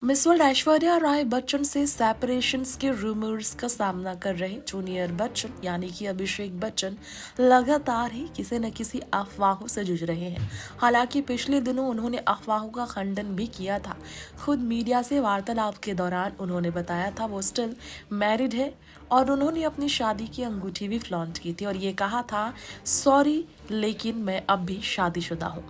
Miss world Aishwarya Rai Bachchan से separations के rumours का सामना कर रहे जूनियर बच्चन यानी कि अभिषेक बच्चन लगातार ही किसी न किसी अफवाहों से जूझ रहे हैं। हालांकि पिछले दिनों उन्होंने अफवाहों का खंडन भी किया था। खुद मीडिया से वार्तालाप के दौरान उन्होंने बताया था वो स्टिल मैरिड है और उन्होंने अपनी शादी की अंगूठी भी फ्लॉन्ट की थी और ये कहा था, सॉरी लेकिन मैं अब भी शादीशुदा हूँ।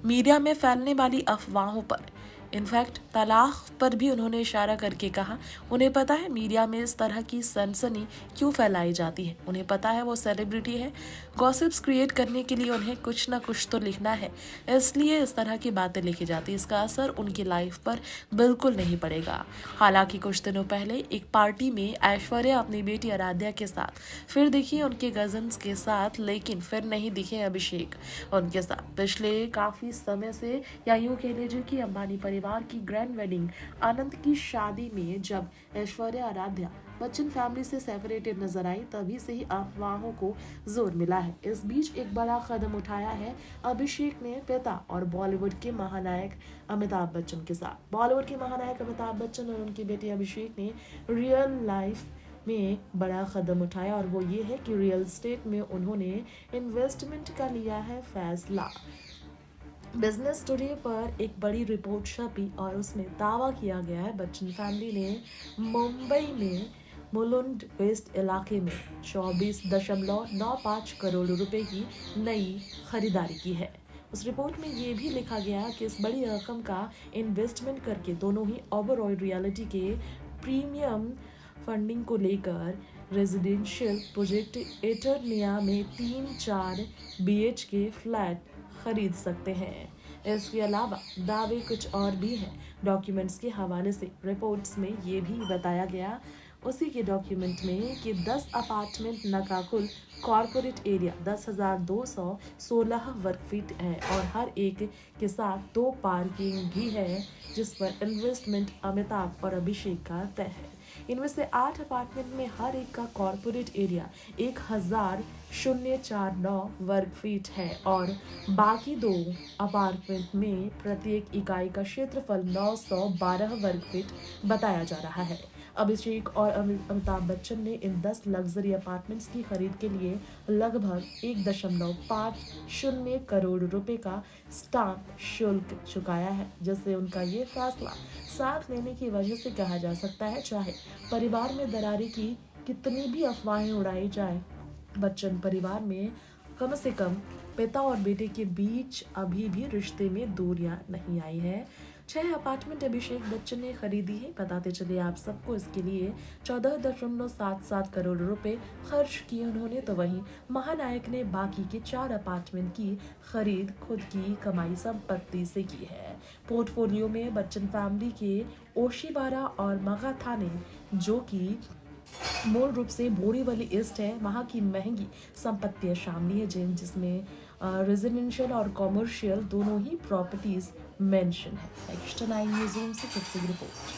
मीडिया में फैलने वाली अफवाहों पर इनफैक्ट तलाक पर भी उन्होंने इशारा करके कहा, उन्हें पता है मीडिया में इस तरह की सनसनी क्यों फैलाई जाती है। उन्हें पता है वो सेलिब्रिटी है, गॉसिप्स क्रिएट करने के लिए उन्हें कुछ ना कुछ तो लिखना है, इसलिए इस तरह की बातें लिखी जाती है। इसका असर उनकी लाइफ पर बिल्कुल नहीं पड़ेगा। हालांकि कुछ दिनों पहले एक पार्टी में ऐश्वर्या अपनी बेटी आराध्या के साथ फिर दिखी उनके कजन्स के साथ, लेकिन फिर नहीं दिखे अभिषेक उनके साथ। पिछले काफी समय से या यूं कह लीजिए कि अंबानी परिवार की ग्रैंड वेडिंग अनंत की शादी में जब ऐश्वर्या आराध्या बच्चन फैमिली से सेपरेटेड नजर आई, तभी से ही अफवाहों को जोर मिला है। इस बीच एक बड़ा कदम उठाया है अभिषेक ने पिता और बॉलीवुड के महानायक अमिताभ बच्चन के साथ। बॉलीवुड के महानायक अमिताभ बच्चन और उनकी बेटी अभिषेक ने रियल लाइफ में बड़ा कदम उठाया और वो ये है कि रियल एस्टेट में उन्होंने इन्वेस्टमेंट का लिया है फैसला। बिजनेस टुडे पर एक बड़ी रिपोर्ट छपी और उसमें दावा किया गया है बच्चन फैमिली ने मुंबई में मुलुंड वेस्ट इलाके में 24.95 करोड़ रुपए की नई खरीदारी की है। उस रिपोर्ट में ये भी लिखा गया कि इस बड़ी रकम का इन्वेस्टमेंट करके दोनों ही ओबरॉय रियलिटी के प्रीमियम फंडिंग को लेकर रेजिडेंशियल प्रोजेक्ट एटर्निया में 3-4 BHK फ्लैट खरीद सकते हैं। इसके अलावा दावे कुछ और भी हैं। डॉक्यूमेंट्स के हवाले से रिपोर्ट्स में ये भी बताया गया उसी के डॉक्यूमेंट में कि 10 अपार्टमेंट नकाकुल कॉरपोरेट एरिया 10,216 वर्ग फीट है और हर एक के साथ 2 पार्किंग भी है, जिस पर इन्वेस्टमेंट अमिताभ और अभिषेक का तय है। इनमें से 8 अपार्टमेंट में हर एक का कॉरपोरेट एरिया 1049 वर्ग फीट है और बाकी 2 अपार्टमेंट में प्रत्येक इकाई का क्षेत्रफल 912 वर्ग फीट बताया जा रहा है। अभिषेक और अमिताभ बच्चन ने इन 10 लग्जरी अपार्टमेंट्स की खरीद के लिए लगभग 1.50 करोड़ रुपए का स्टाम्प शुल्क चुकाया है, जिससे उनका ये फैसला साथ लेने की वजह से कहा जा सकता है। चाहे परिवार में दरारें की कितनी भी अफवाहें उड़ाई जाए, बच्चन परिवार में कम से कम पिता और बेटे के बीच अभी भी रिश्ते में दूरियां नहीं आई है। 6 अपार्टमेंट अभिषेक बच्चन ने खरीदी है। बताते चले आप सबको, इसके लिए 14.77 करोड़ रुपए खर्च किए उन्होंने, तो वहीं महानायक ने बाकी के 4 अपार्टमेंट की खरीद खुद की कमाई संपत्ति से की है। पोर्टफोलियो में बच्चन फैमिली के ओशिवारा और मगा थाने, जो कि मूल रूप से बोरीवली ईस्ट है, वहाँ की महंगी संपत्तियां शामिल है, जिसमें रेजिडेंशियल और कॉमर्शियल दोनों ही प्रॉपर्टीज मेंशन है। नेक्स्ट 9 न्यूज़ रूम से रिपोर्ट।